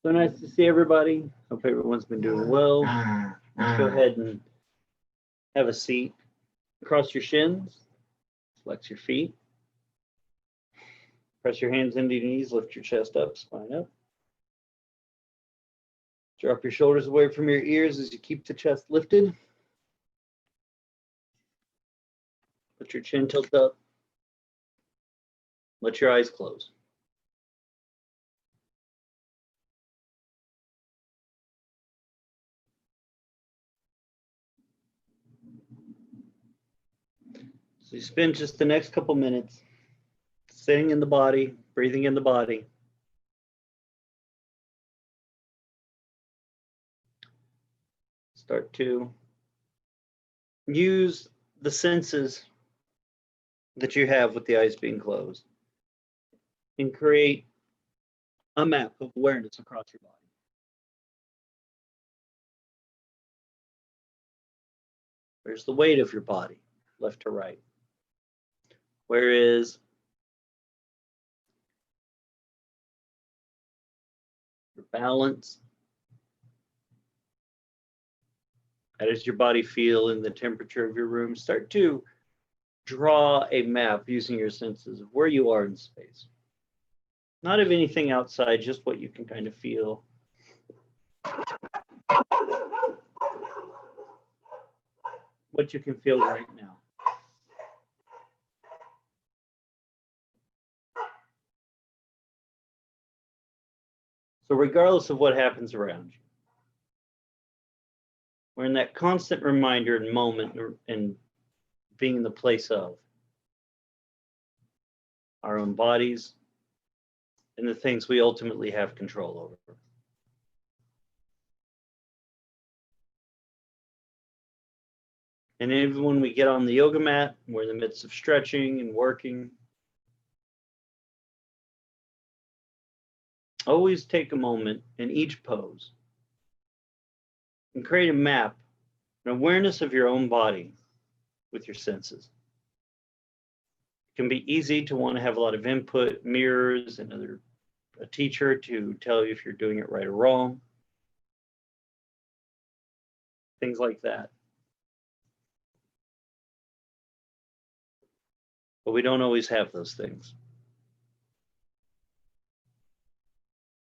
So nice to see everybody. Hope everyone's been doing well. Let's go ahead and have a seat. Cross your shins, flex your feet. Press your hands into your knees, lift your chest up, spine up. Drop your shoulders away from your ears as you keep the chest lifted. Let your chin tilt up. Let your eyes close. So you spend just the next couple minutes sitting in the body, breathing in the body. Start to use the senses that you have with the eyes being closed and create a map of awareness across your body. Where's the weight of your body, left to right? Where is your balance? How does your body feel in the temperature of your room? Start to draw a map using your senses of where you are in space. Not of anything outside, just what you can kind of feel. What you can feel right now. So regardless of what happens around you, we're in that constant reminder and moment and being in the place of our own bodies and the things we ultimately have control over. And even when we get on the yoga mat, we're in the midst of stretching and working. Always take a moment in each pose and create a map, an awareness of your own body with your senses. It can be easy to want to have a lot of input, mirrors, and a teacher to tell you if you're doing it right or wrong. Things like that. But we don't always have those things.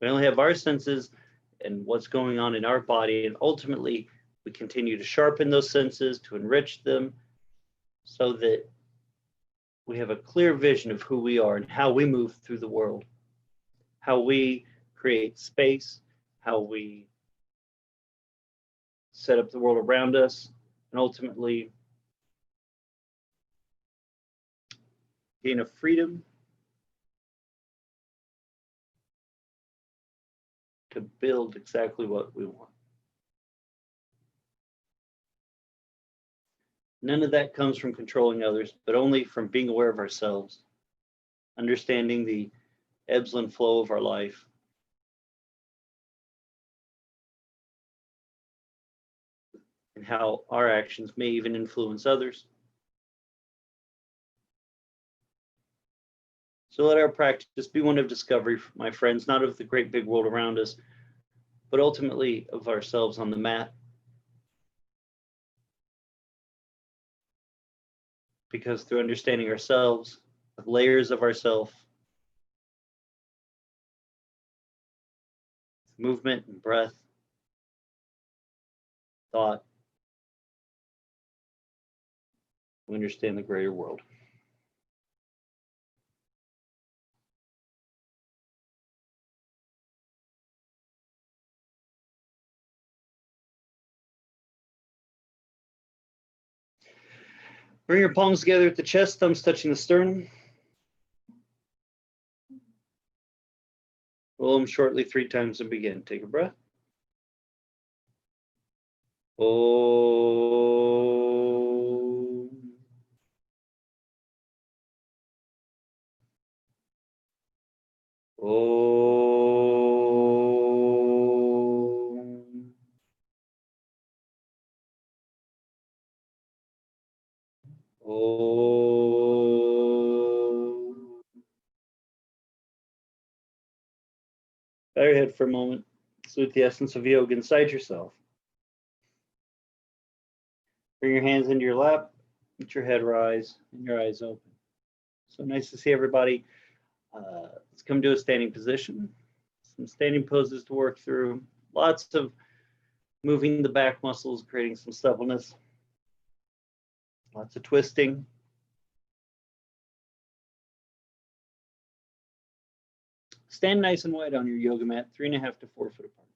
We only have our senses and what's going on in our body, and ultimately we continue to sharpen those senses, to enrich them, so that we have a clear vision of who we are and how we move through the world, how we create space, how we set up the world around us, and ultimately gain a freedom to build exactly what we want. None of that comes from controlling others, but only from being aware of ourselves, understanding the ebbs and flow of our life, and how our actions may even influence others. So let our practice be one of discovery, my friends, not of the great big world around us, but ultimately of ourselves on the mat. Because through understanding ourselves, the layers of ourself, movement and breath, thought, we understand the greater world. Bring your palms together at the chest, thumbs touching the sternum. Roll them shortly 3 times and begin. Take a breath. Om. Om. Om. Bow your head for a moment. Salute the essence of yoga inside yourself. Bring your hands into your lap, let your head rise, and your eyes open. So nice to see everybody. Let's come to a standing position. Some standing poses to work through. Lots of moving the back muscles, creating some suppleness. Lots of twisting. Stand nice and wide on your yoga mat, 3.5 to 4 foot apart.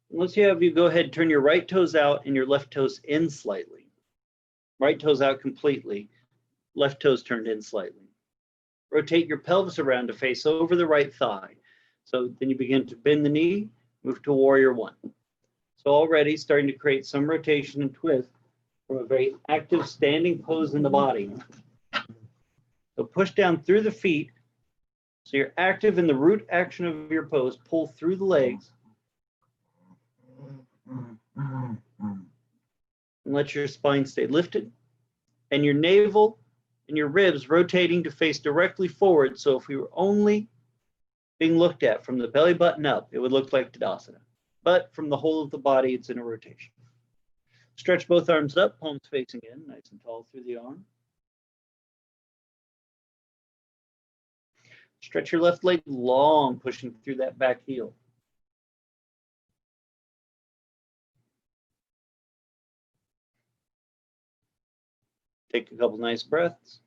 Once you have, you go ahead and turn your right toes out and your left toes in slightly. Right toes out completely, left toes turned in slightly. Rotate your pelvis around to face over the right thigh. So then you begin to bend the knee, move to warrior one. So already starting to create some rotation and twist from a very active standing pose in the body. So push down through the feet. So you're active in the root action of your pose. Pull through the legs. And let your spine stay lifted. And your navel and your ribs rotating to face directly forward. So if we were only being looked at from the belly button up, it would look like Tadasana. But from the whole of the body, it's in a rotation. Stretch both arms up, palms facing in, nice and tall through the arm. Stretch your left leg long, pushing through that back heel. Take a couple nice breaths.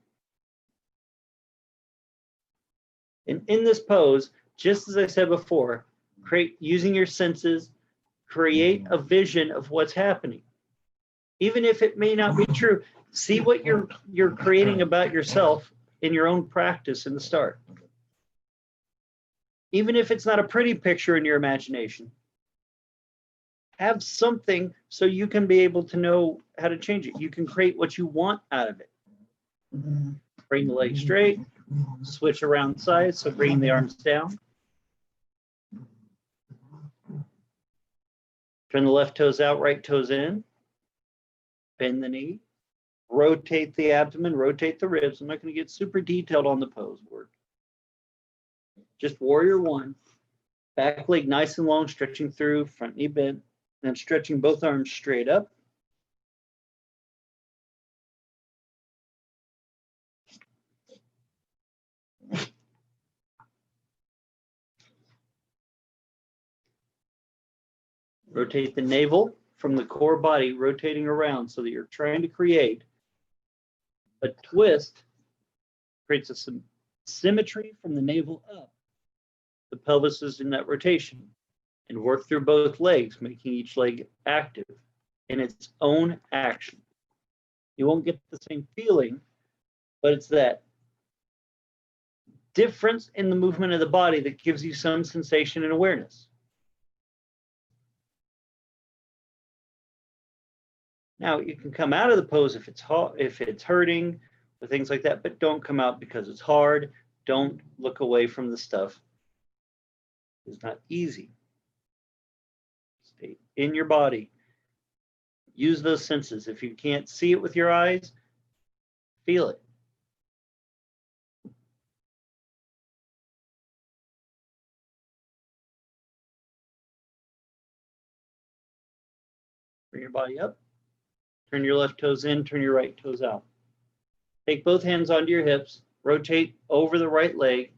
And in this pose, just as I said before, using your senses, create a vision of what's happening. Even if it may not be true, see what you're creating about yourself in your own practice in the start. Even if it's not a pretty picture in your imagination, have something so you can be able to know how to change it. You can create what you want out of it. Bring the legs straight, switch around sides, so bring the arms down. Turn the left toes out, right toes in. Bend the knee. Rotate the abdomen, rotate the ribs. I'm not going to get super detailed on the pose work. Just warrior one. Back leg nice and long, stretching through, front knee bent. And I'm stretching both arms straight up. Rotate the navel from the core body, rotating around so that you're trying to create a twist, creates a symmetry from the navel up. The pelvis is in that rotation, and work through both legs, making each leg active in its own action. You won't get the same feeling, but it's that difference in the movement of the body that gives you some sensation and awareness. Now, you can come out of the pose if it's hurting or things like that, but don't come out because it's hard. Don't look away from the stuff. It's not easy. Stay in your body. Use those senses. If you can't see it with your eyes, feel it. Bring your body up. Turn your left toes in, turn your right toes out. Take both hands onto your hips, rotate over the right leg.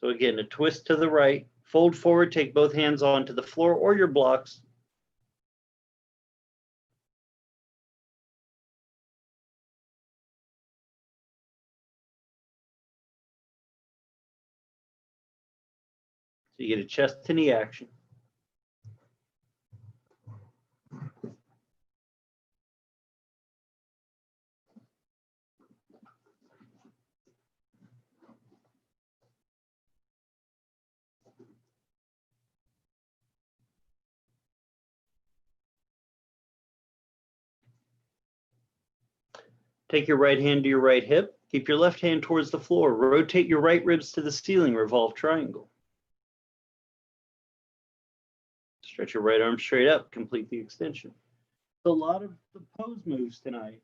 So again, a twist to the right, fold forward, take both hands onto the floor or your blocks. So you get a chest to knee action. Take your right hand to your right hip. Keep your left hand towards the floor. Rotate your right ribs to the ceiling, revolve triangle. Stretch your right arm straight up, complete the extension. So a lot of the pose moves tonight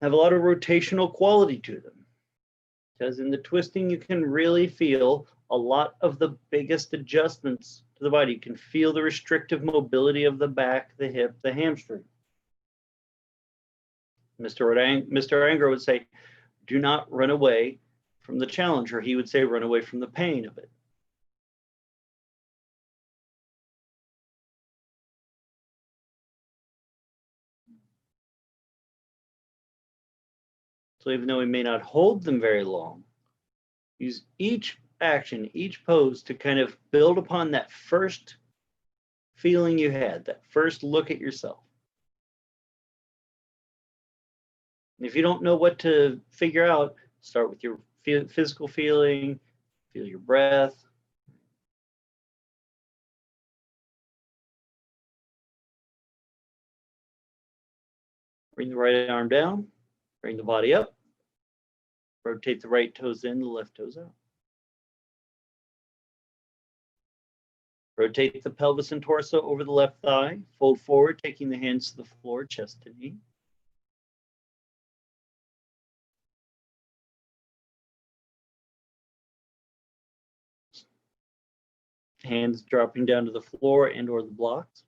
have a lot of rotational quality to them. because in the twisting, you can really feel a lot of the biggest adjustments to the body. You can feel the restrictive mobility of the back, the hip, the hamstring. Mr. Iyengar would say, do not run away from the challenge, or he would say, run away from the pain of it. So even though we may not hold them very long, use each action, each pose to kind of build upon that first feeling you had, that first look at yourself. And if you don't know what to figure out, start with your physical feeling, feel your breath. Bring the right arm down, bring the body up, rotate the right toes in, the left toes out. Rotate the pelvis and torso over the left thigh, fold forward, taking the hands to the floor, chest to knee. Hands dropping down to the floor and or the blocks.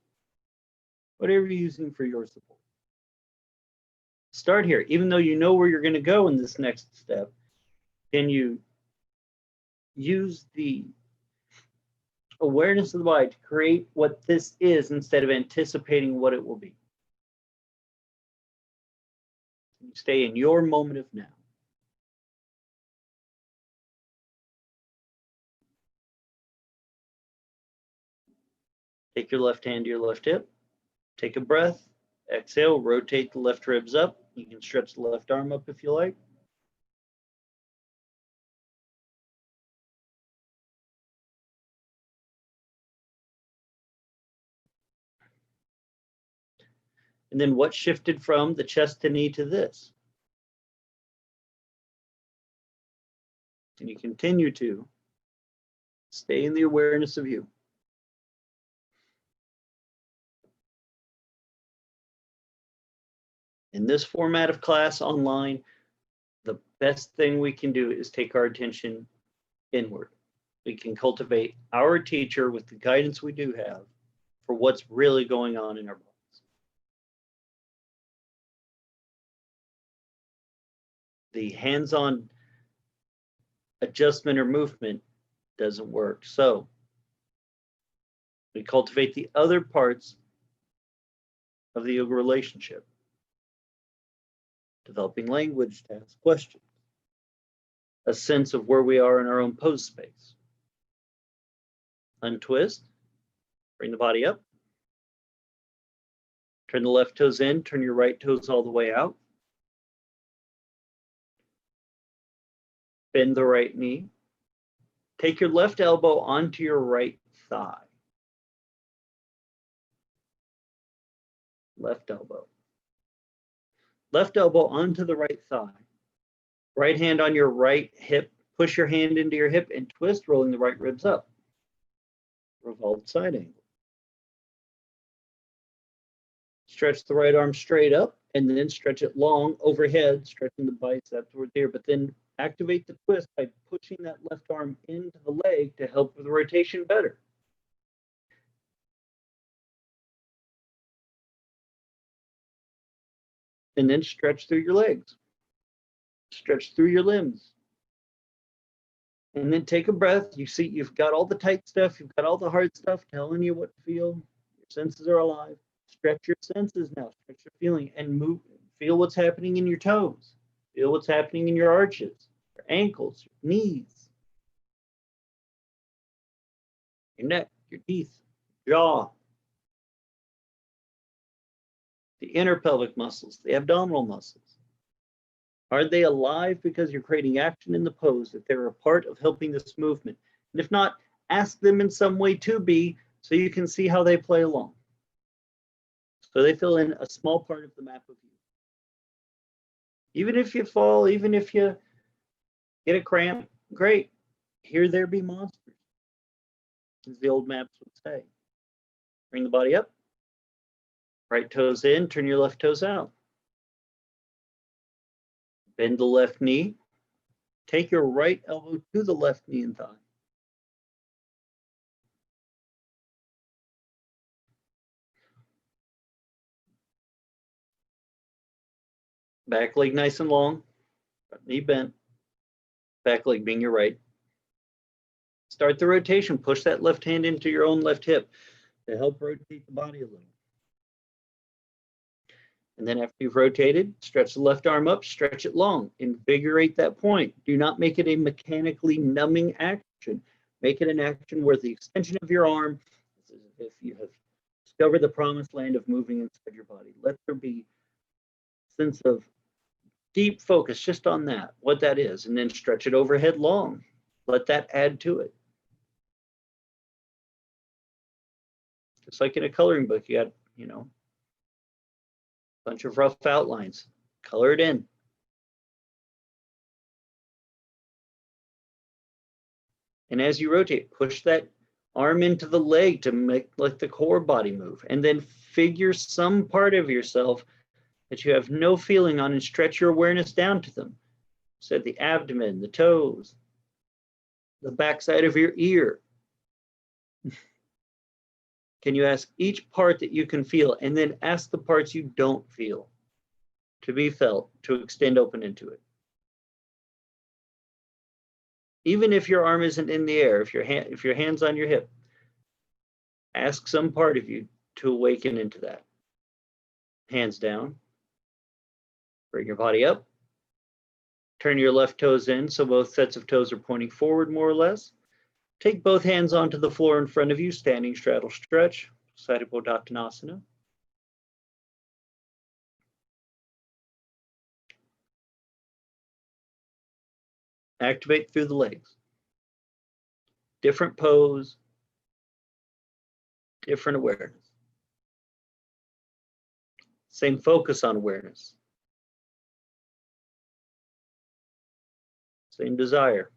Whatever you're using for your support. Start here. Even though you know where you're going to go in this next step, can you use the awareness of the body to create what this is instead of anticipating what it will be? You stay in your moment of now. Take your left hand to your left hip. Take a breath. Exhale, rotate the left ribs up. You can stretch the left arm up if you like. And then what shifted from the chest to knee to this? And you continue to stay in the awareness of you. In this format of class online, the best thing we can do is take our attention inward. We can cultivate our teacher with the guidance we do have for what's really going on in our bodies. The hands-on adjustment or movement doesn't work. So we cultivate the other parts of the yoga relationship. Developing language to ask questions. A sense of where we are in our own pose space. Untwist. Bring the body up. Turn the left toes in. Turn your right toes all the way out. Bend the right knee. Take your left elbow onto your right thigh. Left elbow. Left elbow onto the right thigh. Right hand on your right hip. Push your hand into your hip and twist, rolling the right ribs up. Revolved side angle. Stretch the right arm straight up and then stretch it long overhead, stretching the bicep towards here, but then activate the twist by pushing that left arm into the leg to help with the rotation better. And then stretch through your legs. Stretch through your limbs. And then take a breath. You see, you've got all the tight stuff, you've got all the hard stuff telling you what to feel. Your senses are alive. Stretch your senses now. Stretch your feeling and move. Feel what's happening in your toes. Feel what's happening in your arches, your ankles, your knees, your neck, your teeth, your jaw, the inner pelvic muscles, the abdominal muscles. Are they alive because you're creating action in the pose, that they're a part of helping this movement? And if not, ask them in some way to be, so you can see how they play along. So they fill in a small part of the map of you. Even if you fall, even if you get a cramp, great. Here there be monsters, as the old maps would say. Bring the body up. Right toes in, turn your left toes out. Bend the left knee. Take your right elbow to the left knee and thigh. Back leg nice and long, knee bent, back leg being your right. Start the rotation, push that left hand into your own left hip to help rotate the body a little. And then after you've rotated, stretch the left arm up, stretch it long, invigorate that point. Do not make it a mechanically numbing action. Make it an action where the extension of your arm is as if you have discovered the promised land of moving inside your body. Let there be a sense of deep focus just on that, what that is, and then stretch it overhead long. Let that add to it. Just like in a coloring book, you got, you know, a bunch of rough outlines. Color it in. And as you rotate, push that arm into the leg to let the core body move. And then figure some part of yourself that you have no feeling on and stretch your awareness down to them. So the abdomen, the toes, the backside of your ear. Can you ask each part that you can feel, and then ask the parts you don't feel to be felt, to extend open into it. Even if your arm isn't in the air, if your hand's on your hip, ask some part of you to awaken into that. Hands down. Bring your body up. Turn your left toes in so both sets of toes are pointing forward more or less. Take both hands onto the floor in front of you, standing straddle stretch, Satipodottanasana. Activate through the legs. Different pose, different awareness. Same focus on awareness. Same desire.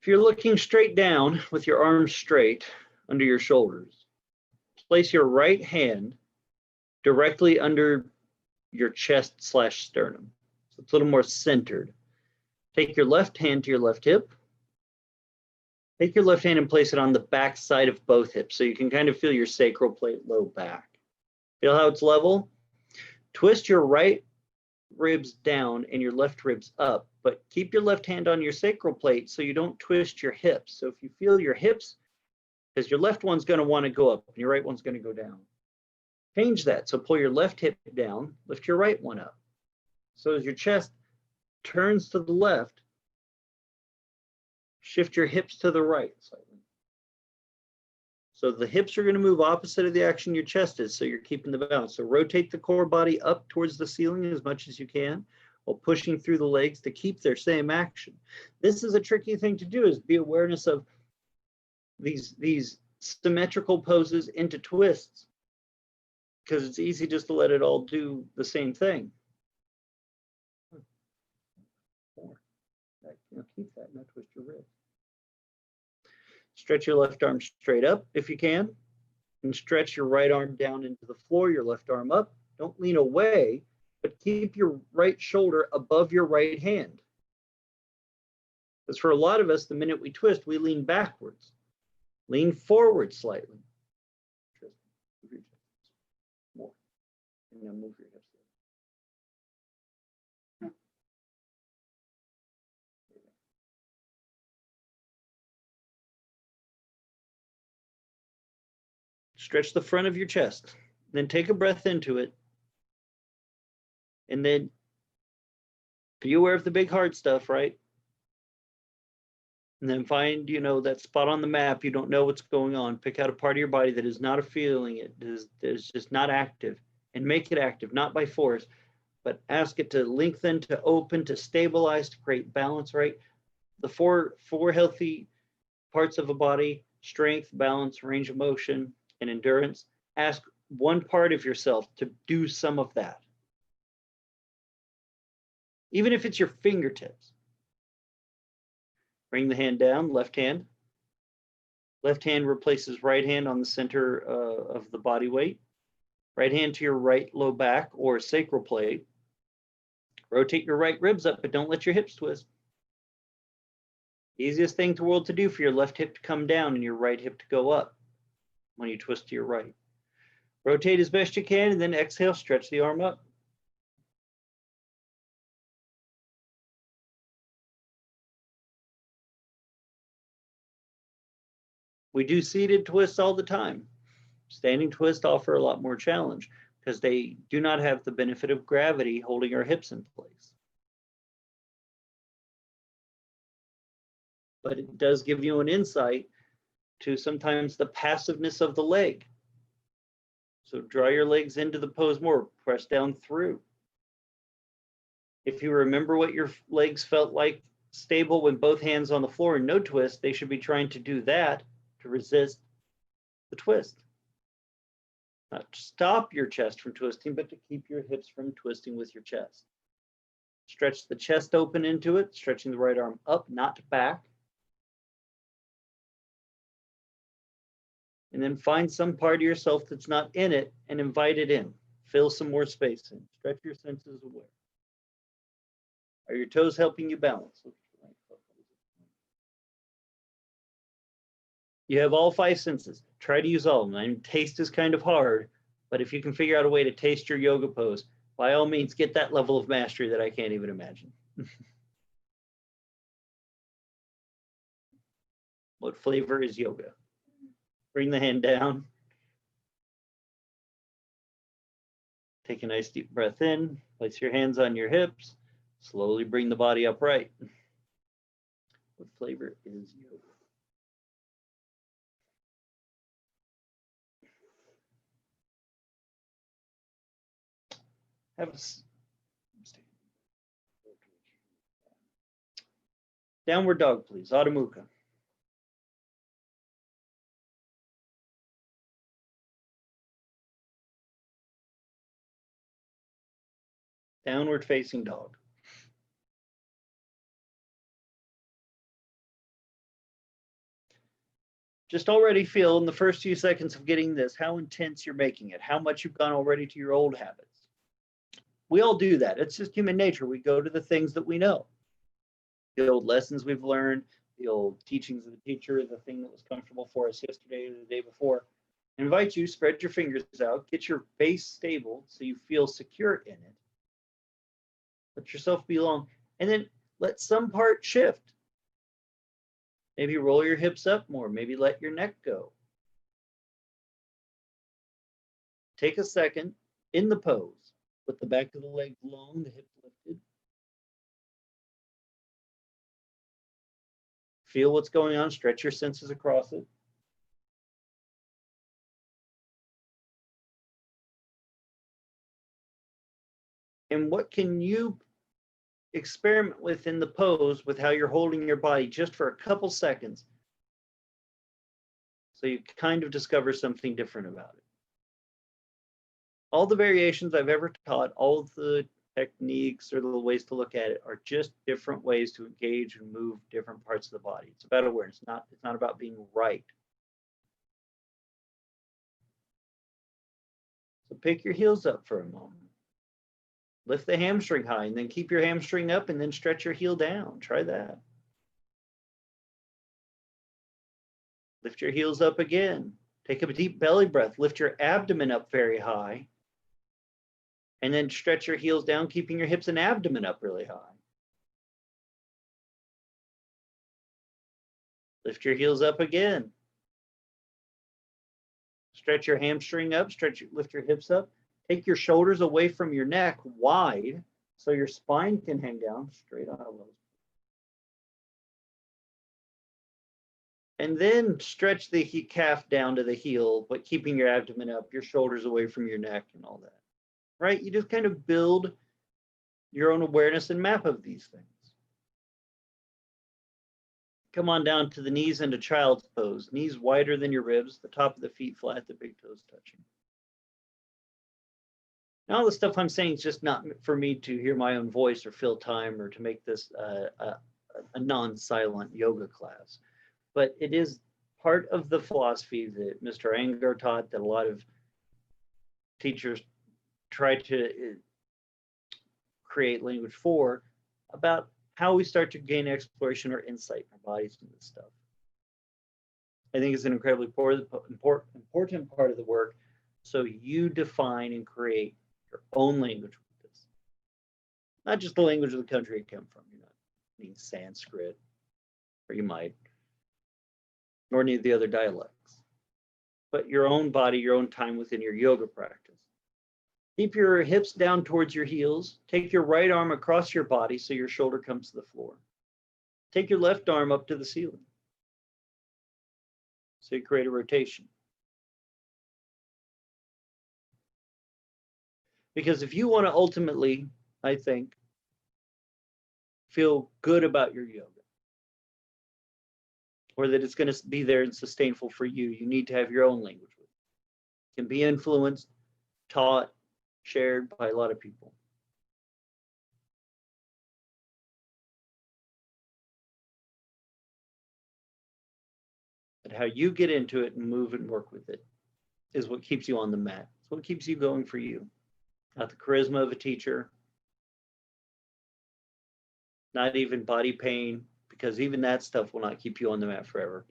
If you're looking straight down with your arms straight under your shoulders, place your right hand directly under your chest / sternum. So it's a little more centered. Take your left hand to your left hip. Take your left hand and place it on the back side of both hips so you can kind of feel your sacral plate low back. Feel how it's level? Twist your right ribs down and your left ribs up, but keep your left hand on your sacral plate so you don't twist your hips. So if you feel your hips, because your left one's going to want to go up and your right one's going to go down. Change that. So pull your left hip down, lift your right one up. So as your chest turns to the left, shift your hips to the right slightly. So the hips are going to move opposite of the action your chest is, so you're keeping the balance. So rotate the core body up towards the ceiling as much as you can while pushing through the legs to keep their same action. This is a tricky thing to do, is be awareness of these symmetrical poses into twists, because it's easy just to let it all do the same thing. Keep that, not twist your wrist. Stretch your left arm straight up if you can, and stretch your right arm down into the floor, your left arm up. Don't lean away, but keep your right shoulder above your right hand. Because for a lot of us, the minute we twist, we lean backwards. Lean forward slightly. More. And now move your hips. Stretch the front of your chest, then take a breath into it, and then be aware of the big hard stuff, right? And then find, that spot on the map you don't know what's going on. Pick out a part of your body that is not a feeling, it is just not active, and make it active, not by force, but ask it to lengthen, to open, to stabilize, to create balance, right? The four healthy parts of a body: strength, balance, range of motion, and endurance. Ask one part of yourself to do some of that. Even if it's your fingertips. Bring the hand down, left hand. Left hand replaces right hand on the center of the body weight. Right hand to your right low back or sacral plate. Rotate your right ribs up, but don't let your hips twist. Easiest thing in the world to do for your left hip to come down and your right hip to go up when you twist to your right. Rotate as best you can, and then exhale, stretch the arm up. We do seated twists all the time. Standing twists offer a lot more challenge because they do not have the benefit of gravity holding our hips in place. But it does give you an insight to sometimes the passiveness of the leg. So draw your legs into the pose more, press down through. If you remember what your legs felt like stable when both hands on the floor and no twist, they should be trying to do that to resist the twist. Not to stop your chest from twisting, but to keep your hips from twisting with your chest. Stretch the chest open into it, stretching the right arm up, not back. And then find some part of yourself that's not in it and invite it in. Fill some more space in. Stretch your senses aware. Are your toes helping you balance? You have all 5 senses. Try to use all of them. I mean, taste is kind of hard, but if you can figure out a way to taste your yoga pose, by all means, get that level of mastery that I can't even imagine. What flavor is yoga? Bring the hand down. Take a nice deep breath in. Place your hands on your hips. Slowly bring the body upright. What flavor is yoga? Have a downward dog, please. Adho Mukha. Downward facing dog. Just already feel in the first few seconds of getting this, how intense you're making it, how much you've gone already to your old habits. We all do that. It's just human nature. We go to the things that we know. The old lessons we've learned, the old teachings of the teacher, the thing that was comfortable for us yesterday or the day before. I invite you, spread your fingers out, get your base stable so you feel secure in it. Let yourself belong, and then let some part shift. Maybe roll your hips up more, maybe let your neck go. Take a second in the pose, with the back of the leg long, the hips lifted. Feel what's going on, stretch your senses across it. And what can you experiment with in the pose with how you're holding your body just for a couple seconds so you kind of discover something different about it. All the variations I've ever taught, all of the techniques or the ways to look at it are just different ways to engage and move different parts of the body. It's about awareness. It's not about being right. So pick your heels up for a moment. Lift the hamstring high and then keep your hamstring up and then stretch your heel down. Try that. Lift your heels up again. Take a deep belly breath. Lift your abdomen up very high. And then stretch your heels down, keeping your hips and abdomen up really high. Lift your heels up again. Stretch your hamstring up, lift your hips up. Take your shoulders away from your neck wide so your spine can hang down straight on elbows. And then stretch the calf down to the heel, but keeping your abdomen up, your shoulders away from your neck and all that. Right? You just kind of build your own awareness and map of these things. Come on down to the knees into child's pose. Knees wider than your ribs, the top of the feet flat, the big toes touching. Now, all the stuff I'm saying is just not for me to hear my own voice or fill time or to make this a non-silent yoga class. But it is part of the philosophy that Mr. Iyengar taught, that a lot of teachers try to create language for, about how we start to gain exploration or insight in our bodies into this stuff. I think it's an incredibly important part of the work. So you define and create your own language with this. Not just the language of the country you come from. You're not needing Sanskrit, or you might, nor any of the other dialects. But your own body, your own time within your yoga practice. Keep your hips down towards your heels. Take your right arm across your body so your shoulder comes to the floor. Take your left arm up to the ceiling. So you create a rotation. Because if you want to ultimately, I think, feel good about your yoga, or that it's going to be there and sustainable for you, you need to have your own language with it. It can be influenced, taught, shared by a lot of people. But how you get into it and move and work with it is what keeps you on the mat. It's what keeps you going for you. Not the charisma of a teacher, not even body pain, because even that stuff will not keep you on the mat forever.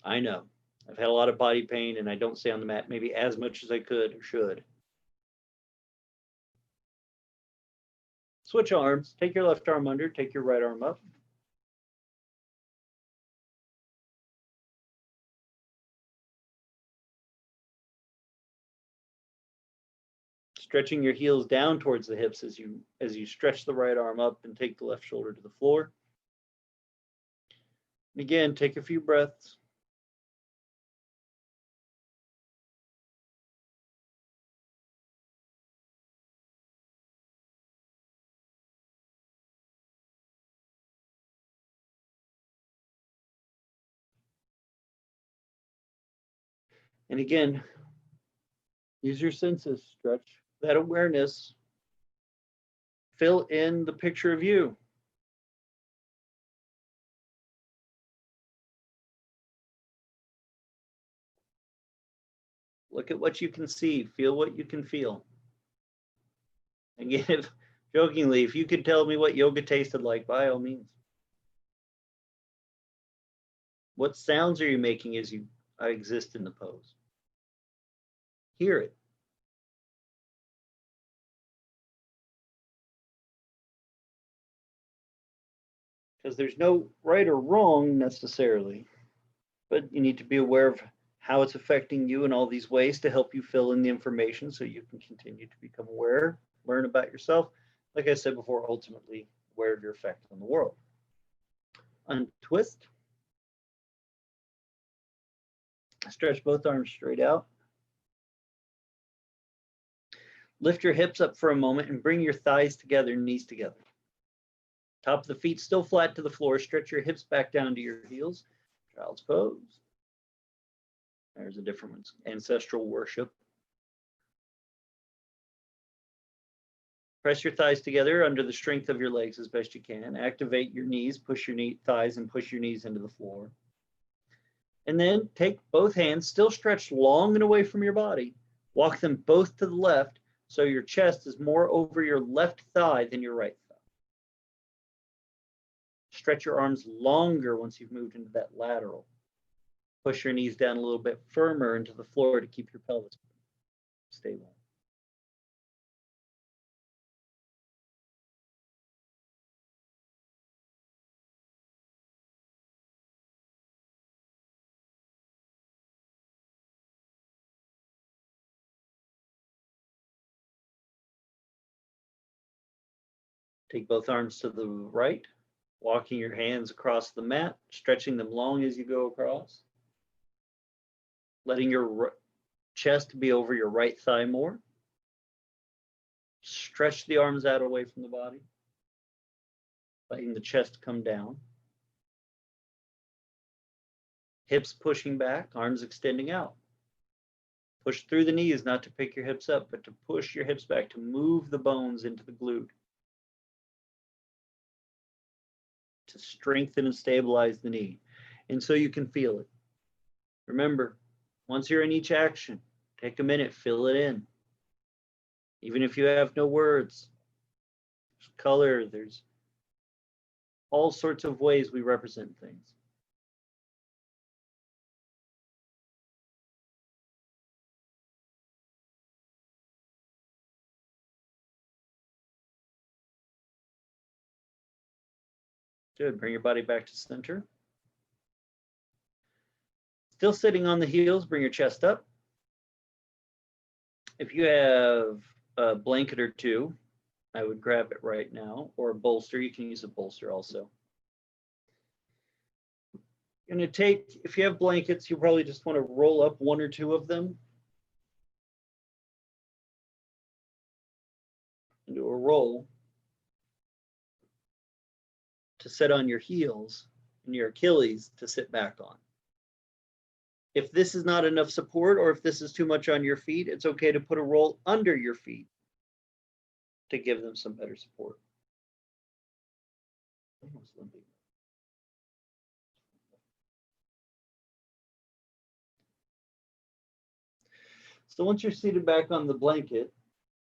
I know. I've had a lot of body pain and I don't stay on the mat maybe as much as I could or should. Switch arms. Take your left arm under, take your right arm up. Stretching your heels down towards the hips as you stretch the right arm up and take the left shoulder to the floor. And again, take a few breaths. And again, use your senses, stretch that awareness. Fill in the picture of you. Look at what you can see, feel what you can feel. Again, jokingly, if you could tell me what yoga tasted like, by all means. What sounds are you making as you exist in the pose? Hear it. Because there's no right or wrong necessarily, but you need to be aware of how it's affecting you in all these ways to help you fill in the information so you can continue to become aware, learn about yourself. Like I said before, ultimately aware of your effect on the world. Untwist. Stretch both arms straight out. Lift your hips up for a moment and bring your thighs together, knees together. Top of the feet still flat to the floor. Stretch your hips back down to your heels. Child's pose. There's a different one. Ancestral worship. Press your thighs together under the strength of your legs as best you can. Activate your knees, push your thighs and push your knees into the floor. And then take both hands, still stretched long and away from your body. Walk them both to the left so your chest is more over your left thigh than your right thigh. Stretch your arms longer once you've moved into that lateral. Push your knees down a little bit firmer into the floor to keep your pelvis stable. Take both arms to the right, walking your hands across the mat, stretching them long as you go across. Letting your chest be over your right thigh more. Stretch the arms out away from the body. Letting the chest come down. Hips pushing back, arms extending out. Push through the knees, not to pick your hips up, but to push your hips back, to move the bones into the glute. To strengthen and stabilize the knee. And so you can feel it. Remember, once you're in each action, Take a minute, fill it in. Even if you have no words, there's color, there's all sorts of ways we represent things. Good, bring your body back to center. Still sitting on the heels, bring your chest up. If you have a blanket or two, I would grab it right now, or a bolster. You can use a bolster also. You're going to take, if you have blankets, you probably just want to roll up one or two of them into a roll to sit on your heels and your Achilles to sit back on. If this is not enough support, or if this is too much on your feet, it's okay to put a roll under your feet to give them some better support. So once you're seated back on the blanket,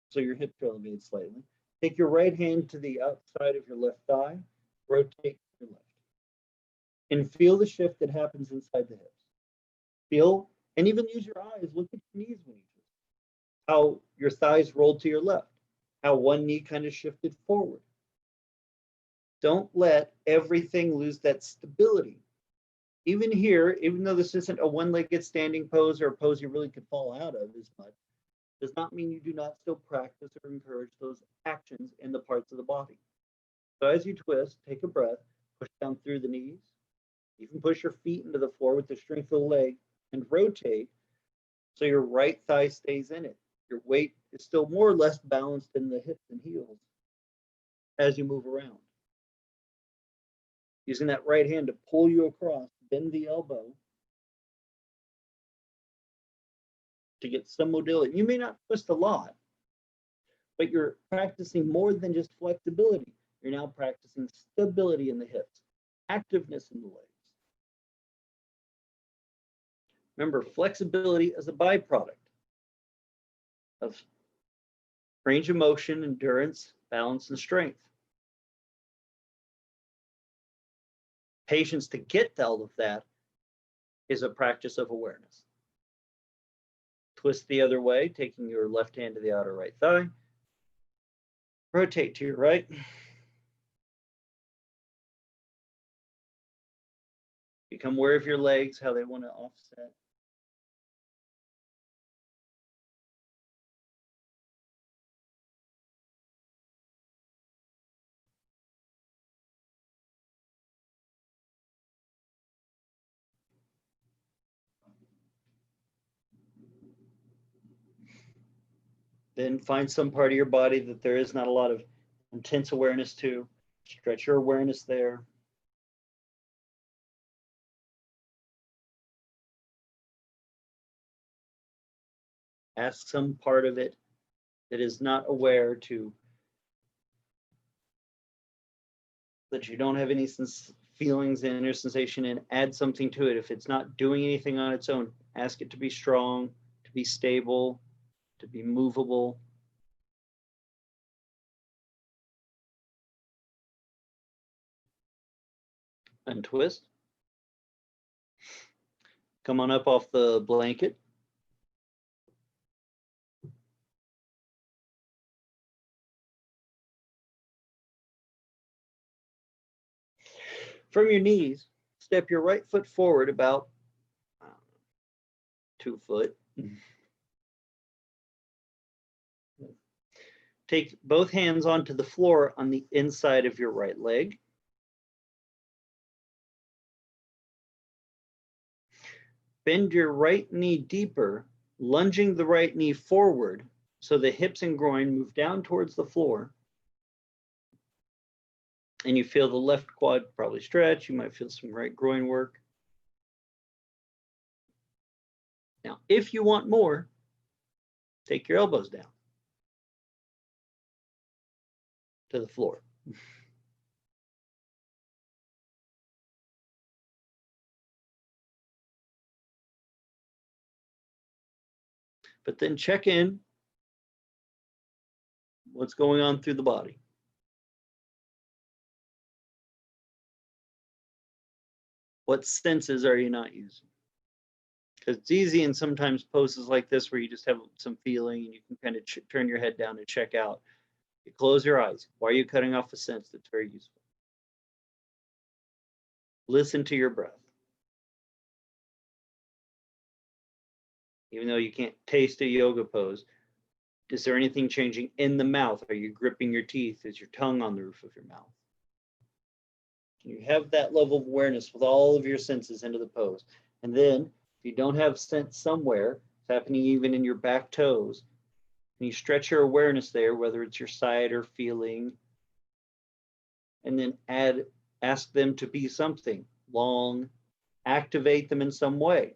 so your hips are elevated slightly, take your right hand to the outside of your left thigh, rotate your left, and feel the shift that happens inside the hips. Feel, and even use your eyes, look at your knees when you twist. How your thighs rolled to your left, how one knee kind of shifted forward. Don't let everything lose that stability. Even here, even though this isn't a one-legged standing pose or a pose you really could fall out of as much, does not mean you do not still practice or encourage those actions in the parts of the body. So as you twist, take a breath, push down through the knees. You can push your feet into the floor with the strength of the leg and rotate so your right thigh stays in it. Your weight is still more or less balanced in the hips and heels as you move around. Using that right hand to pull you across, bend the elbow to get some mobility. You may not twist a lot, but you're practicing more than just flexibility. You're now practicing stability in the hips, activeness in the legs. Remember, flexibility is a byproduct of range of motion, endurance, balance, and strength. Patience to get to all of that is a practice of awareness. Twist the other way, taking your left hand to the outer right thigh. Rotate to your right. Become aware of your legs, how they want to offset. Then find some part of your body that there is not a lot of intense awareness to. Stretch your awareness there. Ask some part of it that is not aware to, that you don't have any feelings and inner sensation, and add something to it. If it's not doing anything on its own, ask it to be strong, to be stable, to be movable. Untwist. Come on up off the blanket. From your knees, step your right foot forward about 2 foot. Take both hands onto the floor on the inside of your right leg. Bend your right knee deeper, lunging the right knee forward so the hips and groin move down towards the floor. And you feel the left quad probably stretch. You might feel some right groin work. Now, if you want more, take your elbows down to the floor. But then check in what's going on through the body. What senses are you not using? Because it's easy in sometimes poses like this where you just have some feeling and you can kind of turn your head down and check out. You close your eyes. Why are you cutting off a sense that's very useful? Listen to your breath. Even though you can't taste a yoga pose, is there anything changing in the mouth? Are you gripping your teeth? Is your tongue on the roof of your mouth? Can you have that level of awareness with all of your senses into the pose? And then, if you don't have sense somewhere, it's happening even in your back toes, and you stretch your awareness there, whether it's your sight or feeling, and then ask them to be something long, activate them in some way.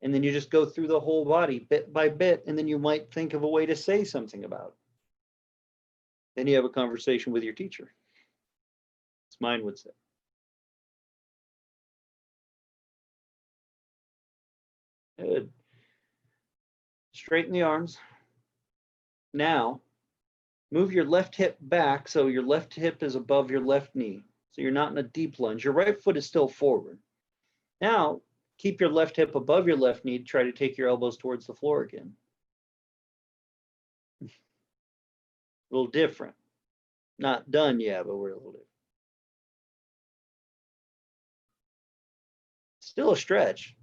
And then you just go through the whole body bit by bit, and then you might think of a way to say something about it. Then you have a conversation with your teacher, as mine would say. Good. Straighten the arms. Now, move your left hip back so your left hip is above your left knee. So you're not in a deep lunge. Your right foot is still forward. Now, keep your left hip above your left knee. Try to take your elbows towards the floor again. A little different. Not done yet, but we're a little different. Still a stretch.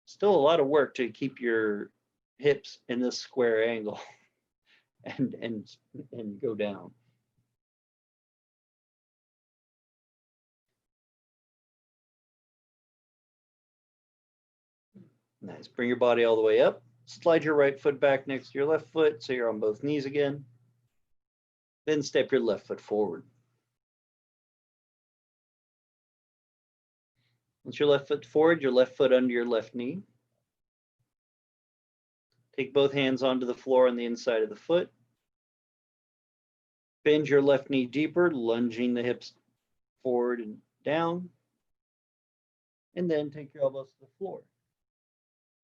Still a lot of work to keep your hips in this square angle and go down. Nice. Bring your body all the way up. Slide your right foot back next to your left foot so you're on both knees again. Then step your left foot forward. Once your left foot forward, your left foot under your left knee. Take both hands onto the floor on the inside of the foot. Bend your left knee deeper, lunging the hips forward and down. And then take your elbows to the floor.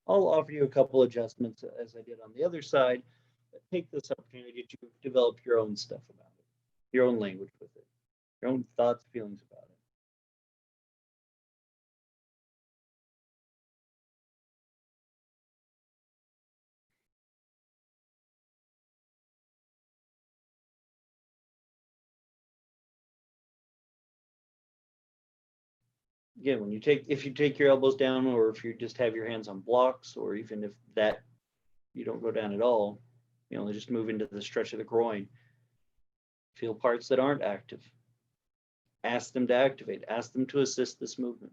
I'll offer you a couple adjustments as I did on the other side. But take this opportunity to develop your own stuff about it, your own language with it, your own thoughts, feelings about it. Again, if you take your elbows down, or if you just have your hands on blocks, or even if that you don't go down at all, just move into the stretch of the groin. Feel parts that aren't active. Ask them to activate. Ask them to assist this movement.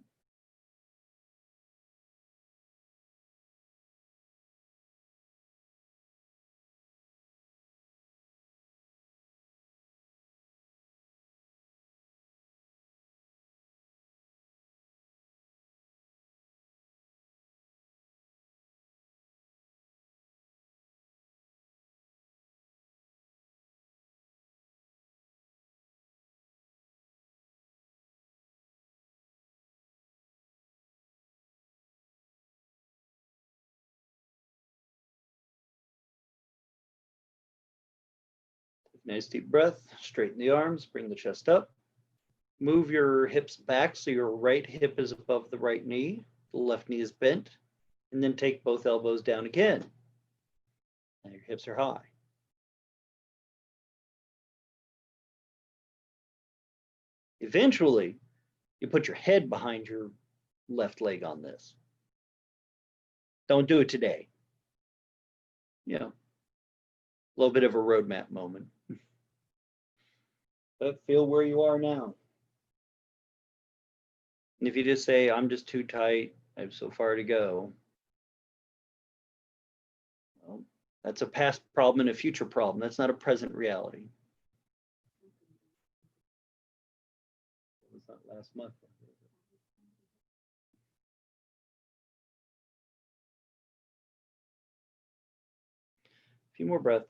Nice deep breath. Straighten the arms. Bring the chest up. Move your hips back so your right hip is above the right knee. The left knee is bent. And then take both elbows down again. Now your hips are high. Eventually, you put your head behind your left leg on this. Don't do it today. A little bit of a roadmap moment. But feel where you are now. And if you just say, I'm just too tight, I have so far to go, well, that's a past problem and a future problem. That's not a present reality. It was not last month. A few more breaths.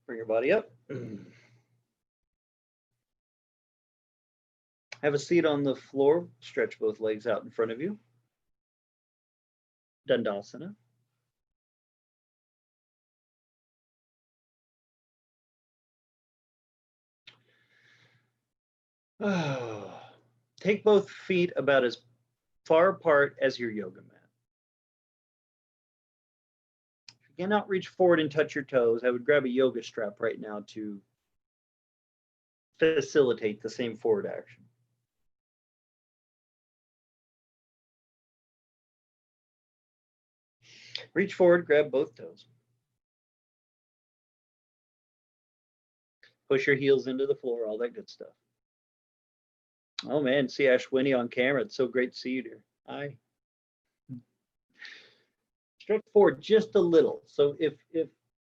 Bring your body up. Have a seat on the floor. Stretch both legs out in front of you. Dandasana. Take both feet about as far apart as your yoga mat. If you cannot reach forward and touch your toes, I would grab a yoga strap right now to facilitate the same forward action. Reach forward, grab both toes. Push your heels into the floor, all that good stuff. Oh man, see Ashwini on camera. It's so great to see you, dear. Hi. Stretch forward just a little. So if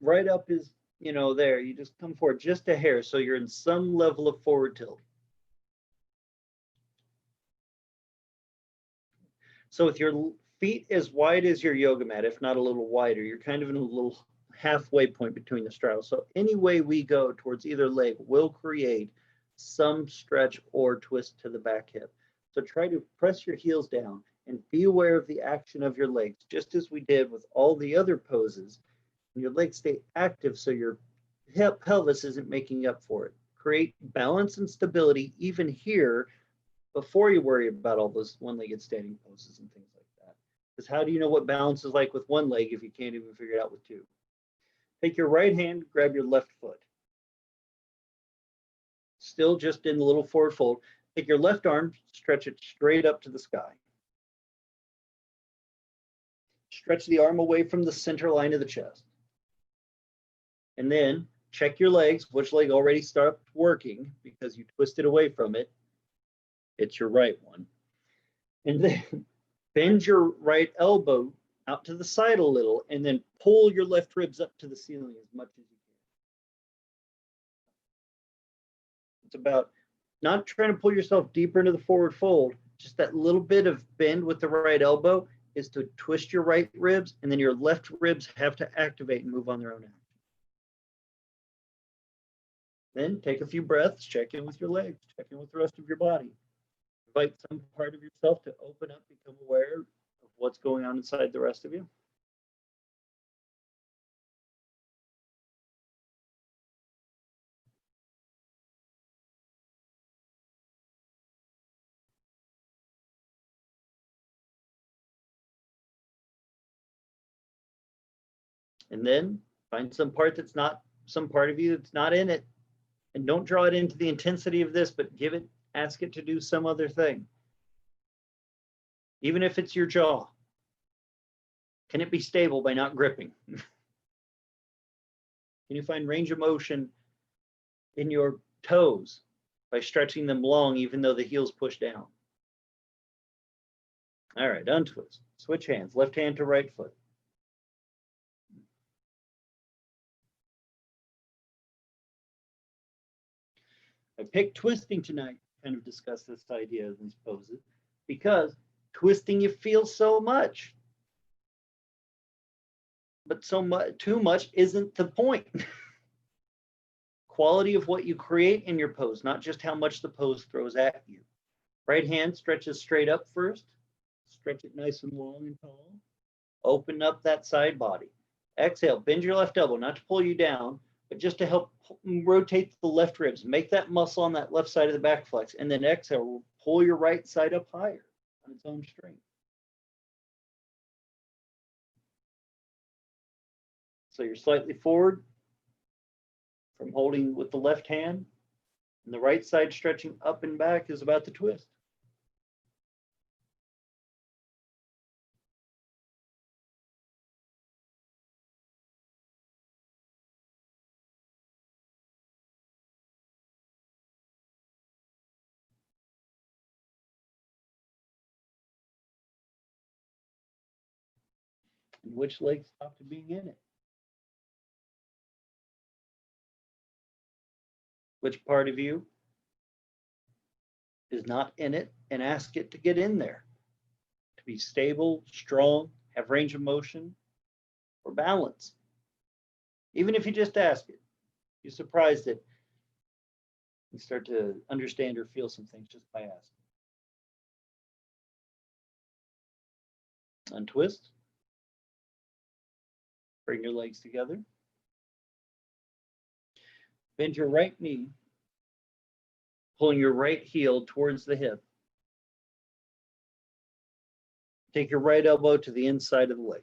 right up is, there, you just come forward just a hair so you're in some level of forward tilt. So with your feet as wide as your yoga mat, if not a little wider, you're kind of in a little halfway point between the straddles. So any way we go towards either leg will create some stretch or twist to the back hip. So try to press your heels down and be aware of the action of your legs, just as we did with all the other poses. And your legs stay active so your hip pelvis isn't making up for it. Create balance and stability even here before you worry about all those one-legged standing poses and things like that. Because how do you know what balance is like with one leg if you can't even figure it out with two? Take your right hand, grab your left foot. Still just in the little forward fold. Take your left arm, stretch it straight up to the sky. Stretch the arm away from the center line of the chest. And then check your legs, which leg already stopped working because you twisted away from it. It's your right one. And then bend your right elbow out to the side a little, and then pull your left ribs up to the ceiling as much as you can. It's about not trying to pull yourself deeper into the forward fold, just that little bit of bend with the right elbow is to twist your right ribs, and then your left ribs have to activate and move on their own action. Then take a few breaths, check in with your legs, check in with the rest of your body. Invite some part of yourself to open up, become aware of what's going on inside the rest of you. And then find some part that's not, some part of you that's not in it. And don't draw it into the intensity of this, but ask it to do some other thing. Even if it's your jaw. Can it be stable by not gripping? Can you find range of motion in your toes by stretching them long, even though the heels push down? All right, untwist. Switch hands, left hand to right foot. I picked twisting tonight to kind of discuss this idea of these poses because twisting you feel so much. But too much isn't the point. Quality of what you create in your pose, not just how much the pose throws at you. Right hand stretches straight up first. Stretch it nice and long and tall. Open up that side body. Exhale, bend your left elbow, not to pull you down, but just to help rotate the left ribs. Make that muscle on that left side of the back flex. And then exhale, pull your right side up higher on its own strength. So you're slightly forward from holding with the left hand, and the right side stretching up and back is about the twist. And which leg stopped being in it? Which part of you is not in it, and ask it to get in there, to be stable, strong, have range of motion, or balance. Even if you just ask it. You're surprised that you start to understand or feel some things just by asking. Untwist. Bring your legs together. Bend your right knee, pulling your right heel towards the hip. Take your right elbow to the inside of the leg.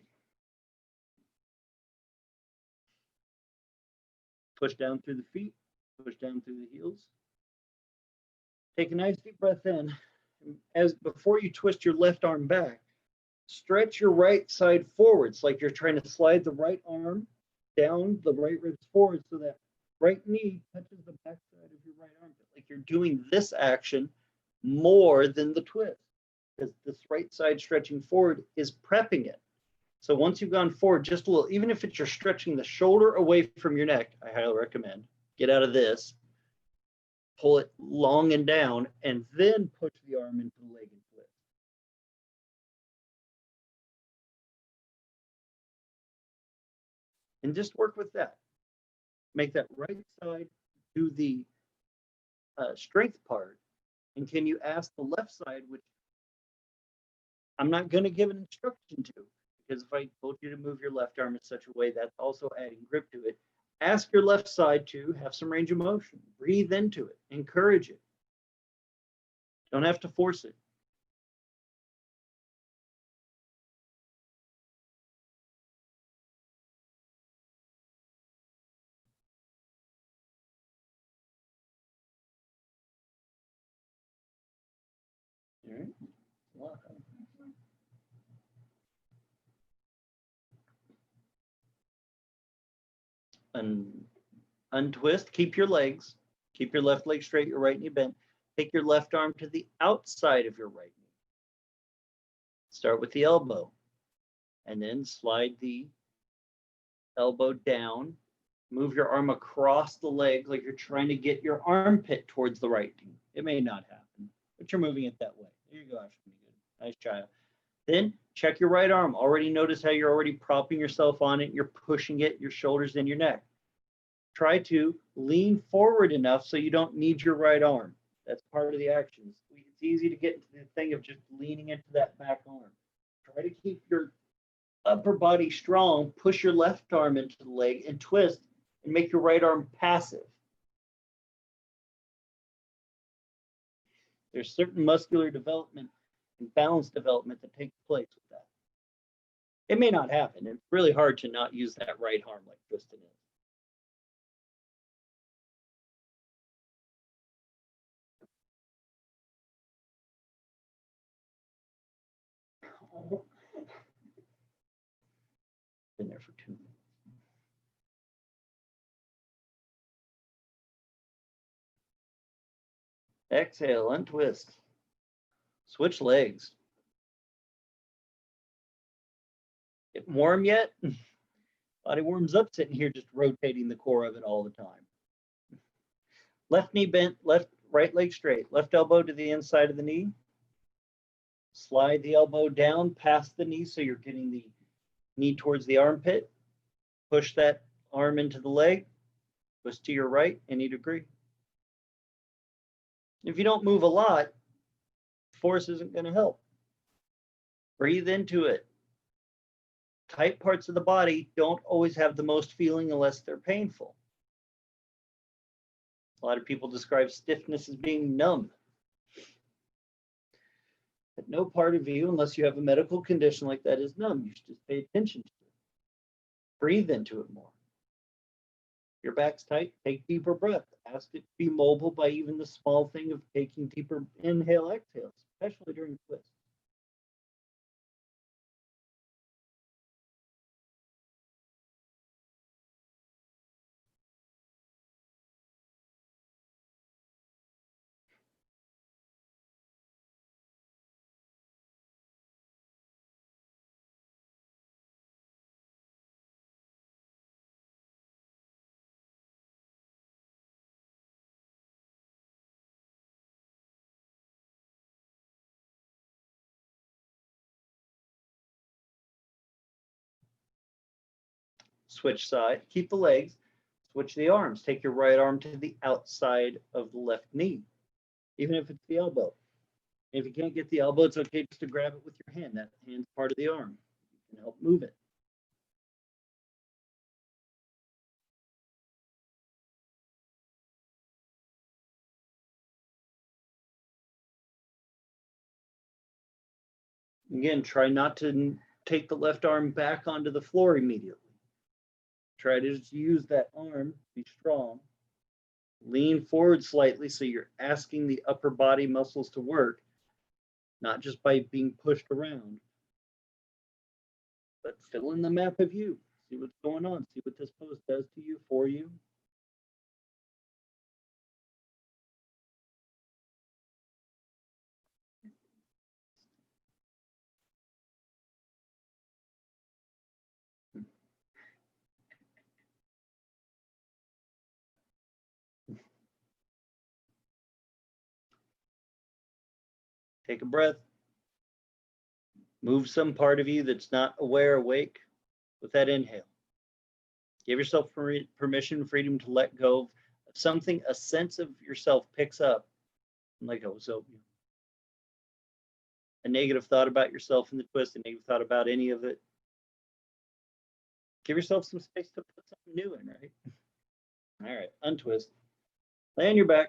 Push down through the feet, push down through the heels. Take a nice deep breath in. As before you twist your left arm back, stretch your right side forwards like you're trying to slide the right arm down, the right ribs forward, so that right knee touches the back side of your right armpit. Like you're doing this action more than the twist, because this right side stretching forward is prepping it. So once you've gone forward just a little, even if it's you're stretching the shoulder away from your neck, I highly recommend get out of this, pull it long and down, and then push the arm into the leg and flip. And just work with that. Make that right side do the strength part. And can you ask the left side, which I'm not going to give an instruction to, because if I told you to move your left arm in such a way, that's also adding grip to it. Ask your left side to have some range of motion. Breathe into it. Encourage it. Don't have to force it. All right. And untwist, keep your legs, keep your left leg straight, your right knee bent. Take your left arm to the outside of your right knee. Start with the elbow, and then slide the elbow down. Move your arm across the leg like you're trying to get your armpit towards the right knee. It may not happen, but you're moving it that way. There you go, Ashley. Good. Nice child. Then check your right arm. Already notice how you're already propping yourself on it. You're pushing it, your shoulders and your neck. Try to lean forward enough so you don't need your right arm. That's part of the actions. It's easy to get into the thing of just leaning into that back arm. Try to keep your upper body strong. Push your left arm into the leg and twist and make your right arm passive. There's certain muscular development and balance development that takes place with that. It may not happen. It's really hard to not use that right arm like twisting is. Been there for 2 minutes. Exhale, untwist. Switch legs. Get warm yet? Body warms up sitting here just rotating the core of it all the time. Left knee bent, right leg straight. Left elbow to the inside of the knee. Slide the elbow down past the knee so you're getting the knee towards the armpit. Push that arm into the leg. Twist to your right any degree. If you don't move a lot, force isn't going to help. Breathe into it. Tight parts of the body don't always have the most feeling unless they're painful. A lot of people describe stiffness as being numb. But no part of you, unless you have a medical condition like that, is numb. You should just pay attention to it. Breathe into it more. Your back's tight, take deeper breath. Ask it to be mobile by even the small thing of taking deeper inhale, exhales, especially during twists. Switch side, keep the legs. Switch the arms. Take your right arm to the outside of the left knee, even if it's the elbow. If you can't get the elbow, it's okay just to grab it with your hand. That hand's part of the arm. You can help move it. Again, try not to take the left arm back onto the floor immediately. Try to just use that arm, be strong. Lean forward slightly so you're asking the upper body muscles to work, not just by being pushed around. But fill in the map of you. See what's going on. See what this pose does to you, for you. Take a breath. Move some part of you that's not aware, awake with that inhale. Give yourself permission, freedom to let go of something, a sense of yourself picks up and let go. So a negative thought about yourself in the twist, a negative thought about any of it. Give yourself some space to put something new in, right? All right, untwist. Lay on your back.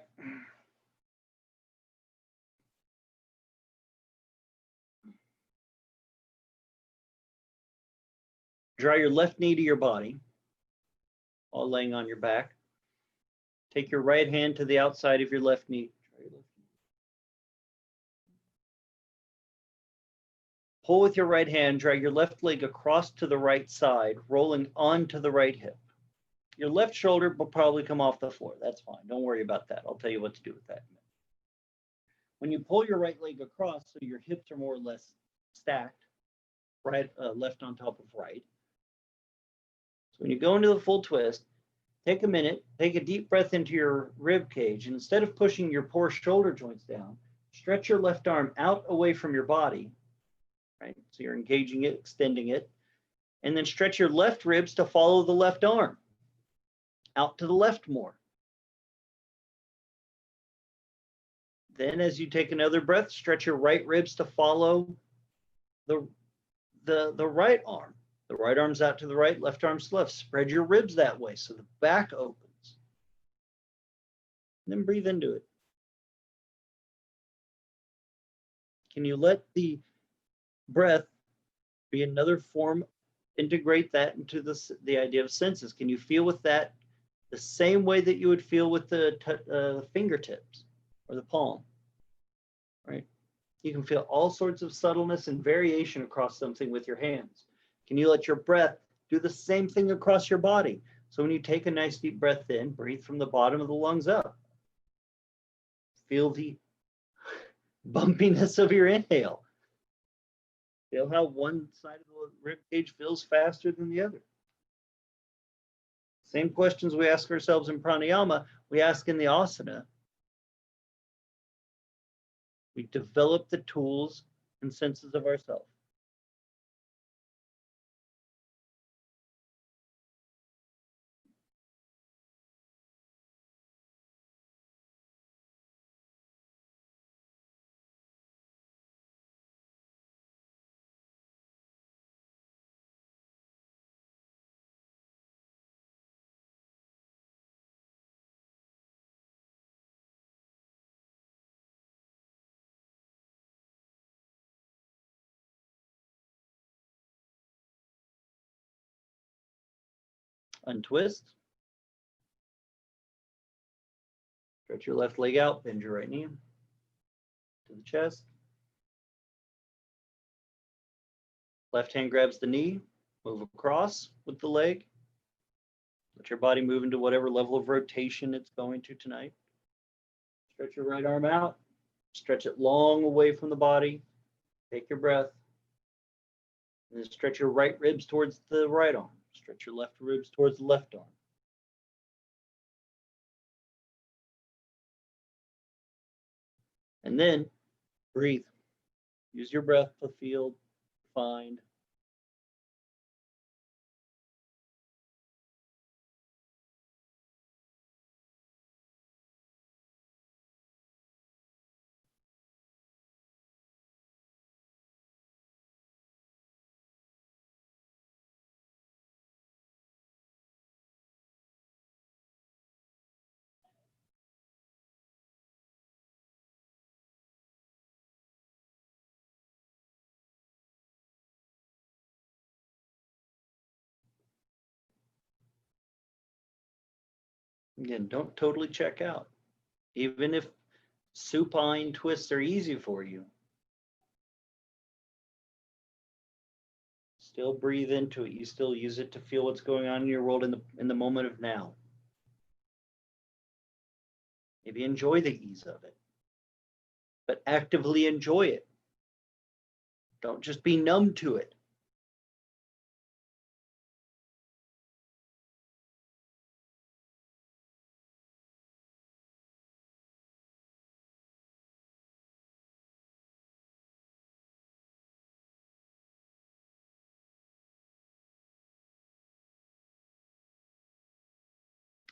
Draw your left knee to your body while laying on your back. Take your right hand to the outside of your left knee. Pull with your right hand, drag your left leg across to the right side, rolling onto the right hip. Your left shoulder will probably come off the floor. That's fine. Don't worry about that. I'll tell you what to do with that. When you pull your right leg across, so your hips are more or less stacked, right, left on top of right. So when you go into the full twist, take a minute, take a deep breath into your rib cage, and instead of pushing your poor shoulder joints down, stretch your left arm out away from your body, right? So you're engaging it, extending it, and then stretch your left ribs to follow the left arm out to the left more. Then as you take another breath, stretch your right ribs to follow the right arm. The right arm's out to the right, left arm's left. Spread your ribs that way so the back opens. And then breathe into it. Can you let the breath be another form, integrate that into the idea of senses? Can you feel with that the same way that you would feel with the fingertips or the palm, right? You can feel all sorts of subtleness and variation across something with your hands. Can you let your breath do the same thing across your body? So when you take a nice deep breath in, breathe from the bottom of the lungs up. Feel the bumpiness of your inhale. Feel how one side of the rib cage feels faster than the other. Same questions we ask ourselves in pranayama, we ask in the asana. We develop the tools and senses of ourselves. Untwist. Stretch your left leg out, bend your right knee to the chest. Left hand grabs the knee, move across with the leg. Let your body move into whatever level of rotation it's going to tonight. Stretch your right arm out, stretch it long away from the body. Take your breath. And then stretch your right ribs towards the right arm. Stretch your left ribs towards the left arm. And then breathe. Use your breath to feel, find. Again, don't totally check out. Even if supine twists are easy for you, still breathe into it. You still use it to feel what's going on in your world in the moment of now. Maybe enjoy the ease of it, but actively enjoy it. Don't just be numb to it.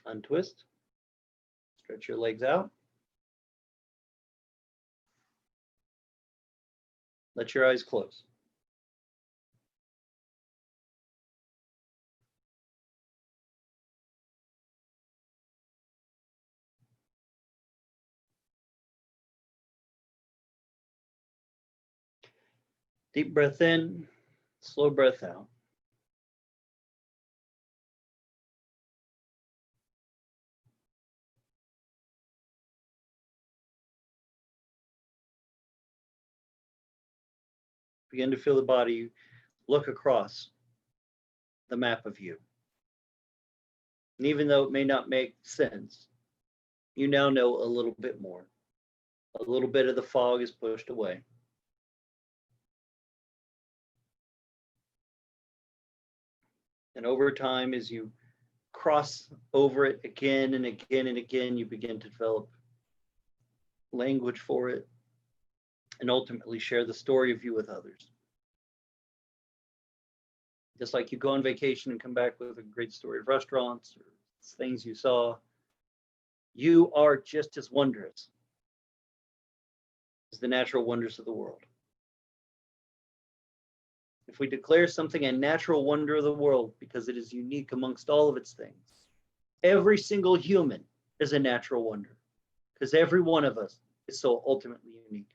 Untwist. Stretch your legs out. Let your eyes close. Deep breath in, slow breath out. Begin to feel the body look across the map of you. And even though it may not make sense, you now know a little bit more. A little bit of the fog is pushed away. And over time, as you cross over it again and again and again, you begin to develop language for it and ultimately share the story of you with others. Just like you go on vacation and come back with a great story of restaurants or things you saw, you are just as wondrous as the natural wonders of the world. If we declare something a natural wonder of the world because it is unique amongst all of its things, every single human is a natural wonder because every one of us is so ultimately unique.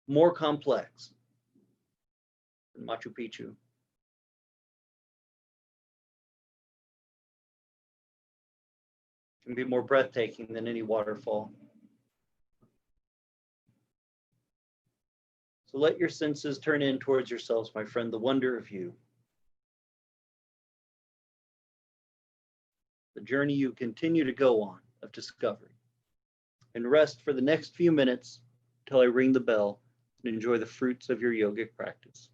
More complex than Machu Picchu. Can be more breathtaking than any waterfall. So let your senses turn in towards yourselves, my friend, the wonder of you. The journey you continue to go on of discovery. And rest for the next few minutes until I ring the bell and enjoy the fruits of your yogic practice.